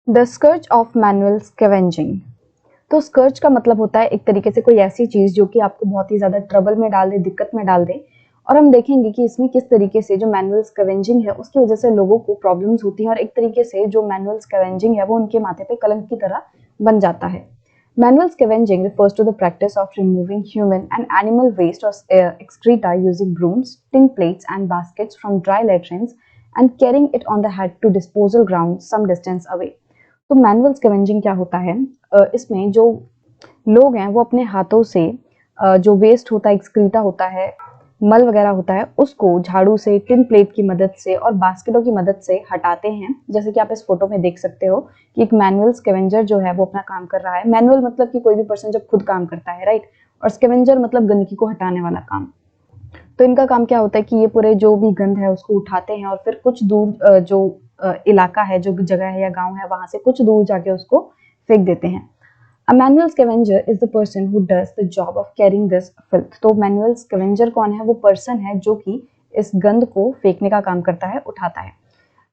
The scourge of manual scavenging. तो scourge का मतलब होता है एक तरीके से कोई ऐसी चीज जो कि आपको बहुत ही ज्यादा ट्रबल में डाल दे, दिक्कत में डाल दे। और हम देखेंगे कि इसमें किस तरीके से जो मैनुअल स्कैवेंजिंग है उसकी वजह से लोगों को प्रॉब्लम्स होती हैं और एक तरीके से जो मैनुअल स्कैवेंजिंग है वो उनके माथे पे कलंक की तरह बन जाता है। Manual scavenging refers to the practice of removing human and animal waste or excreta using brooms, tin plates, and baskets from dry latrines and carrying it on the head to disposal ground some distance away. तो manual scavenging क्या होता है? इसमें जो लोग हैं वो अपने हाथों से जो वेस्ट होता है, एक्सक्रीटा होता है, मल वगैरह होता है, उसको झाड़ू से, टिन प्लेट की मदद से और बास्केटों की मदद से हटाते हैं। जैसे कि आप इस फोटो में देख सकते हो कि एक मैनुअल स्कैवेंजर जो है वो अपना काम कर रहा है। मैनुअल मतलब कि कोई भी पर्सन जब खुद काम करता है, राइट? और स्कैवेंजर मतलब गंदगी को हटाने वाला काम। तो इनका काम क्या होता है कि ये पूरे जो भी गंद है उसको उठाते हैं और फिर कुछ दूर जो इलाका है, जो जगह है या गांव है, वहां से कुछ दूर जाके उसको फेंक देते हैं। A manual scavenger is the person who does the job of carrying this filth. तो मैनुअल स्कैवेंजर कौन है? वो पर्सन है जो कि इस गंद को फेंकने का काम करता है, उठाता है।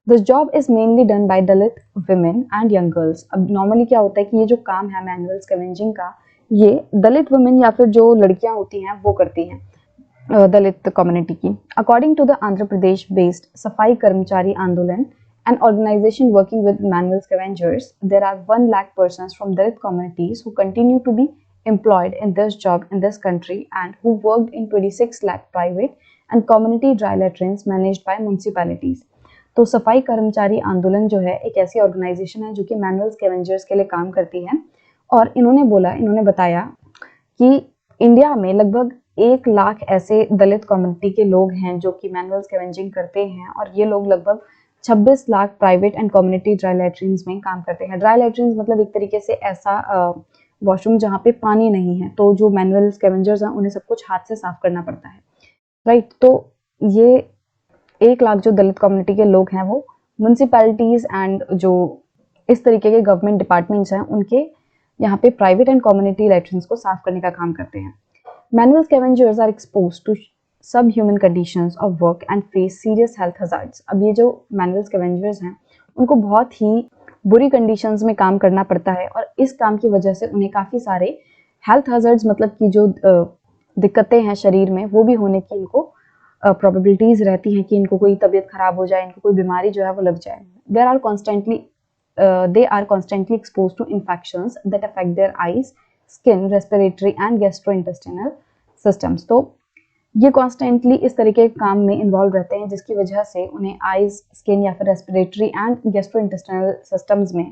This job is mainly done by Dalit women and young girls. अब नॉर्मली क्या होता है कि ये जो काम है मैनुअल स्कैवेंजिंग का, ये दलित वुमेन या फिर जो लड़कियां होती हैं वो करती हैं, दलित कम्युनिटी की। According to the Andhra Pradesh based Safai Karmachari आंदोलन, an organization working with manual scavengers, there are 1 lakh persons from Dalit communities who continue to be employed in this job in this country and who worked in 26 lakh private and community dry latrines managed by municipalities. तो सफाई कर्मचारी आंदोलन जो है एक ऐसी organisation है जो कि मैनुअल स्कैवेंजर्स के लिए काम करती है। और इन्होंने बताया कि इंडिया में लगभग 1 लाख ऐसे दलित कम्युनिटी के लोग हैं जो कि मैनुअल स्कैवेंजिंग करते हैं और ये लोग लगभग 26 lakh private and community dry latrines में काम करते हैं। ड्राई लैट्रिन्स मतलब एक तरीके से ऐसा वॉशरूम जहाँ पे पानी नहीं है, तो जो मैनुअल स्कैवेंजर्स हैं उन्हें सब कुछ हाथ से साफ करना पड़ता है, राइट? तो ये 1 लाख जो दलित कम्युनिटी के लोग हैं वो म्यूनसिपैलिटीज एंड जो इस तरीके के गवर्नमेंट डिपार्टमेंट्स हैं उनके यहाँ पे प्राइवेट एंड कम्युनिटी लैट्रिन्स को साफ करने का काम करते हैं। Manual scavengers are exposed to subhuman conditions of work and face serious health hazards. अब ये जो मैनुअल स्कैवेंजर्स हैं उनको बहुत ही बुरी कंडीशंस में काम करना पड़ता है और इस काम की वजह से उन्हें काफ़ी सारे हेल्थ हजार्ड्स मतलब कि जो दिक्कतें हैं शरीर में वो भी होने की इनको प्रोबेबिलिटीज रहती हैं कि इनको कोई तबीयत खराब हो जाए, इनको कोई बीमारी जो है वो लग जाए। They are constantly exposed to infections that affect their eyes, skin, respiratory and gastrointestinal systems. तो ये कॉन्स्टेंटली इस तरीके के काम में इन्वॉल्व रहते हैं जिसकी वजह से उन्हें आइज, स्किन या फिर रेस्पिरेटरी एंड गैस्ट्रोइंटेस्टाइनल सिस्टम्स में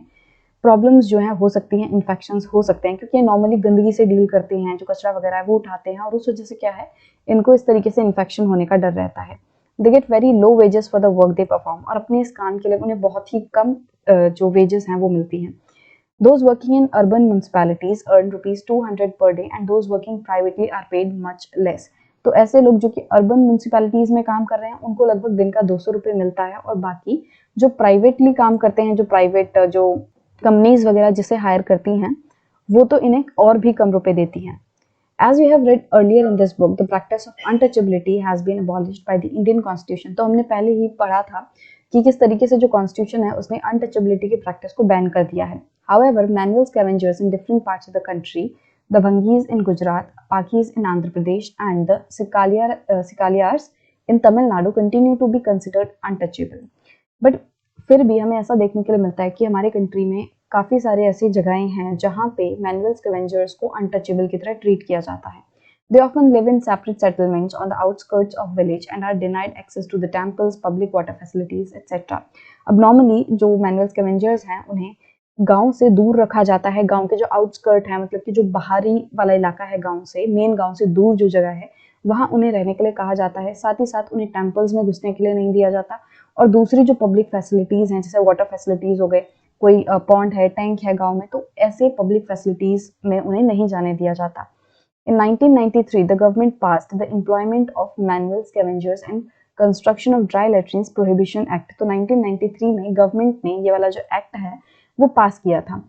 प्रॉब्लम्स जो हैं हो सकती हैं, इन्फेक्शंस हो सकते हैं, क्योंकि ये नॉर्मली गंदगी से डील करते हैं, जो कचरा वगैरह है वो उठाते हैं और उस वजह से क्या है, इनको इस तरीके से इन्फेक्शन होने का डर रहता है। They get very low wages for the work they perform, और अपने इस काम के लिए उन्हें बहुत ही कम जो वेजेस हैं वो मिलती हैं। Those working in urban municipalities earn rupees 200 per day and those working privately are paid much less. तो ऐसे लोग जो कि अर्बन म्यूनसिपैलिटीज में काम कर रहे हैं उनको लगभग दिन का 200 रुपये मिलता है, और बाकी जो प्राइवेटली काम करते हैं, जो प्राइवेट जो कंपनीज वगैरह जिसे हायर करती हैं, वो तो इन्हें और भी कम रुपए देती हैं। As we have read earlier in this book, the practice of untouchability has been abolished by the Indian Constitution. तो हमने पहले ही पढ़ा था कि किस तरीके से जो कॉन्स्टिट्यूशन है उसने अनटचेबिलिटी की प्रैक्टिस को बैन कर दिया है। However, manual scavengers in different parts of the country, the Bhangis in Gujarat, Pakis in Andhra Pradesh, and the Sikalyars in Tamil Nadu continue to be considered untouchable. But फिर भी हमें ऐसा देखने के लिए मिलता है कि हमारे कंट्री में काफ़ी सारे ऐसी जगहें हैं जहाँ पे मैनुअल स्कैवेंजर्स को अनटचेबल की तरह ट्रीट किया जाता है। They often live in separate settlements on the outskirts of village and are denied access to the temples, public water facilities, etc. अब नॉर्मली जो मैनुअल स्कैवेंजर्स हैं उन्हें गांव से दूर रखा जाता है। गांव के जो आउटस्कर्ट है, मतलब कि जो बाहरी वाला इलाका है गांव से, मेन गांव से दूर जो जगह है, वहां उन्हें रहने के लिए कहा जाता है। साथ ही साथ उन्हें टेम्पल्स में घुसने के लिए नहीं दिया जाता, और दूसरी जो पब्लिक फैसिलिटीज हैं जैसे वाटर फैसिलिटीज हो गए, कोई पॉन्ड है, टैंक है गांव में, तो ऐसे पब्लिक फैसिलिटीज में उन्हें नहीं जाने दिया जाता। In 1993, the government passed the Employment of Manual Scavengers and Construction of Dry Latrines Prohibition Act. तो 1993 में गवर्नमेंट ने ये वाला जो एक्ट है वो पास किया था।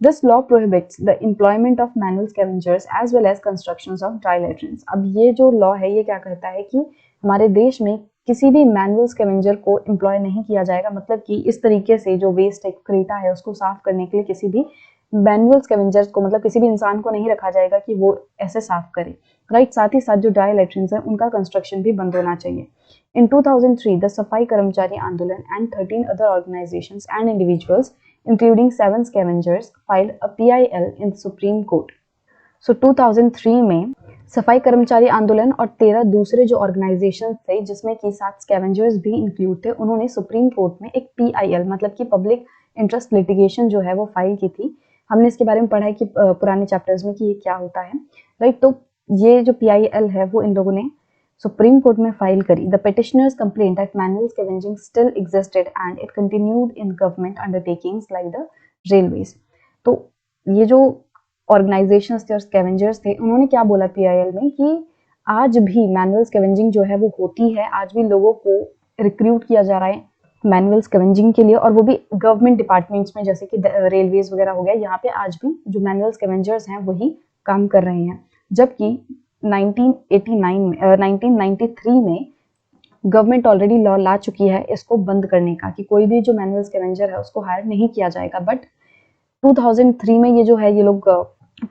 This law prohibits the employment of manual scavengers as well as constructions of dry latrines. अब ये जो लॉ है ये क्या कहता है कि हमारे देश में किसी भी मैनुअल स्कैवेंजर को एम्प्लॉय नहीं किया जाएगा, मतलब कि इस तरीके से जो वेस्ट है क्रेटा है उसको साफ करने के लिए किसी भी मैनुअल स्कैवेंजर्स को, मतलब किसी भी इंसान को नहीं रखा जाएगा कि वो ऐसे साफ करे, राइट। साथ ही साथ जो ड्राई लैट्रिन्स है उनका कंस्ट्रक्शन भी बंद होना चाहिए। In 2003, the Safai Karamchari Andolan and 13 other organizations and individuals, including 7 scavengers, filed a PIL in the Supreme Court. So 2003 में सफाई कर्मचारी आंदोलन और 13 दूसरे जो ऑर्गेनाइजेशन थे जिसमें कि 7 स्कैवेंजर्स भी इंक्लूड थे, उन्होंने सुप्रीम कोर्ट में एक PIL मतलब कि पब्लिक इंटरेस्ट लिटिगेशन जो है वो फाइल की थी। हमने इसके बारे में पढ़ा है कि पुराने चैप्टर्स में कि ये क्या होता है, राइट। तो ये जो PIL है वो इन लोगों ने सुप्रीम कोर्ट में फाइल करी। The petitioners complain that manual scavenging still existed and it continued in government undertakings like the railways. तो ये जो ऑर्गेनाइजेशंस थे और स्कैवेंजर्स थे, उन्होंने क्या बोला PIL में कि आज भी मैनुअल स्कैवेंजिंग जो है वो होती है, आज भी लोगों को रिक्रूट किया जा रहा है मैनुअल स्कैवेंजिंग के लिए, और वो भी गवर्नमेंट डिपार्टमेंट्स में जैसे कि रेलवेज वगैरह हो गया, यहाँ पे आज भी जो मैनुअल स्कैवेंजर्स हैं वही काम कर रहे हैं। जबकि 1993 में गवर्नमेंट ऑलरेडी लॉ ला चुकी है इसको बंद करने का कि कोई भी जो मैनुअल स्कैवेंजर है उसको हायर नहीं किया जाएगा। बट 2003 में ये जो है ये लोग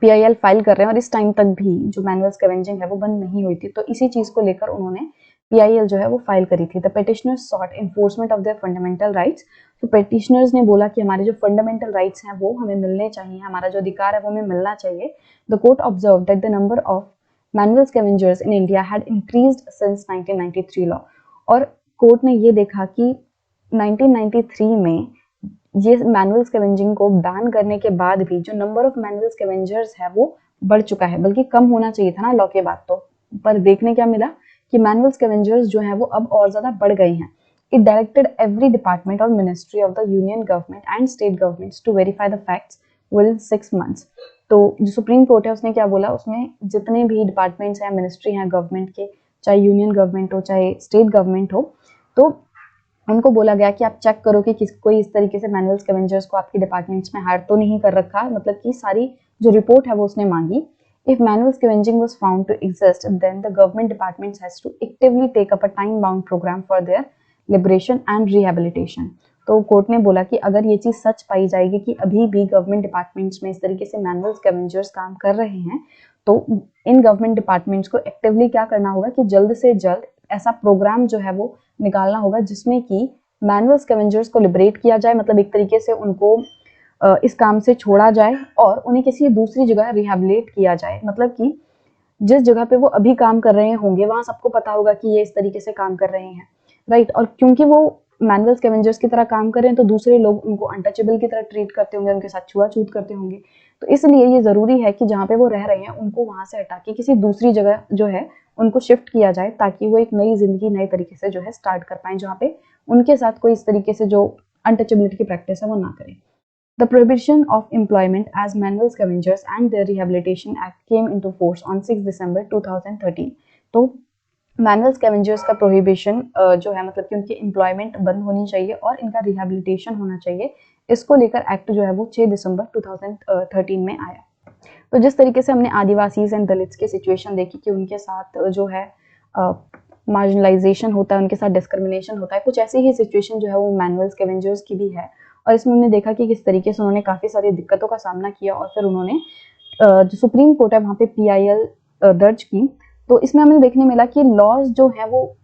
PIL फाइल कर रहे हैं और इस टाइम तक भी जो मैनुअल स्कैवेंजिंग है वो बंद नहीं हुई थी। तो इसी चीज को लेकर उन्होंने PIL जो है वो फाइल करी थी। The petitioners sought enforcement of their fundamental rights. तो पेटिशनर्स ने बोला कि हमारे जो फंडामेंटल राइट्स हैं वो हमें मिलने चाहिए, हमारा जो अधिकार है वो हमें मिलना चाहिए। The court observe that the number of manual scavengers in India had increased since 1993 law. और कोर्ट ने ये देखा कि 1993 में ये मैनुअल स्कैवेंजिंग को बैन करने के बाद भी जो नंबर ऑफ मैनुअल स्कैवेंजर्स है वो बढ़ चुका है, बल्कि कम होना चाहिए था ना लॉ के बाद। तो पर देखने क्या मिला कि मैनुअल स्कैवेंजर्स जो है वो अब और ज्यादा बढ़ गए हैं। इट डायरेक्टेड एवरी डिपार्टमेंट और ministry of the union government and state governments to verify the facts within 6 months। तो जो सुप्रीम कोर्ट है उसने क्या बोला, उसमें जितने भी डिपार्टमेंट्स हैं, मिनिस्ट्री हैं गवर्नमेंट के, चाहे यूनियन गवर्नमेंट हो चाहे स्टेट गवर्नमेंट हो, तो उनको बोला गया कि आप चेक करो कि कोई इस तरीके से मैनुअल स्कैवेंजर्स को आपके डिपार्टमेंट्स में हायर तो नहीं कर रखा, मतलब कि सारी जो रिपोर्ट है वो उसने मांगी। If manual scavenging was found to exist then the government departments has to actively take up a time bound program for their liberation and rehabilitation. तो कोर्ट ने बोला कि अगर ये चीज सच पाई जाएगी कि अभी भी गवर्नमेंट डिपार्टमेंट्स में इस तरीके से मैनुअल स्कैवेंजर्स काम कर रहे हैं, तो इन गवर्नमेंट डिपार्टमेंट्स को एक्टिवली क्या करना होगा कि जल्द से जल्द ऐसा प्रोग्राम जो है वो निकालना होगा जिसमें कि मैनुअल स्कैवेंजर्स को लिबरेट किया जाए, मतलब एक तरीके से उनको इस काम से छोड़ा जाए और उन्हें किसी दूसरी जगह रिहेबिलिट किया जाए। मतलब कि जिस जगह पे वो अभी काम कर रहे होंगे वहां सबको पता होगा कि ये इस तरीके से काम कर रहे हैं, राइट। और क्योंकि वो मैनुअल स्कैवेंजर्स की तरह काम कर रहे हैं तो दूसरे लोग उनको अनटचेबल की तरह ट्रीट करते होंगे, उनके साथ छुआछूत करते होंगे। तो इसलिए ये जरूरी है कि जहाँ पे वो रह रहे हैं उनको वहां से हटा के किसी दूसरी जगह जो है उनको शिफ्ट किया जाए, ताकि वो एक नई जिंदगी नए तरीके से जो है स्टार्ट कर पाए, जहाँ पे उनके साथ कोई इस तरीके से जो अनटचेबिलिटी की प्रैक्टिस है वो ना करें। The Prohibition of Employment as Manual Scavengers and their Rehabilitation Act came into force on 6 December 2013। तो मैनुअल स्कैवेंजर्स का प्रोहिबिशन जो है, मतलब कि उनकी एम्प्लॉयमेंट बंद होनी चाहिए और इनका रिहेबिलिटेशन होना चाहिए, इसको लेकर एक्ट जो है वो 6 दिसंबर 2013 में आया। तो जिस तरीके से हमने आदिवासीज एंड दलित्स की सिचुएशन देखी कि उनके साथ जो है मार्जिनलाइजेशन होता है, उनके साथ डिस्क्रिमिनेशन होता है, कुछ ऐसी ही सिचुएशन जो है वो मैनुअल स्कैवेंजर्स की भी है। और इसमें हमने देखा कि किस तरीके से उन्होंने काफी सारी दिक्कतों का सामना किया और फिर उन्होंने जो सुप्रीम कोर्ट है वहां पे PIL दर्ज की। तो इसमें हमें देखने मिला कि लॉज जो है वो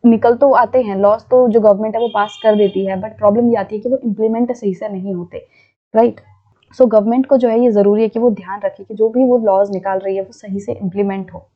निकल तो आते हैं, लॉज तो जो गवर्नमेंट है वो पास कर देती है, बट प्रॉब्लम ये आती है कि वो इम्प्लीमेंट सही से नहीं होते, राइट। सो गवर्नमेंट को जो है ये जरूरी है कि वो ध्यान रखे कि जो भी वो लॉज निकाल रही है वो सही से इम्प्लीमेंट हो।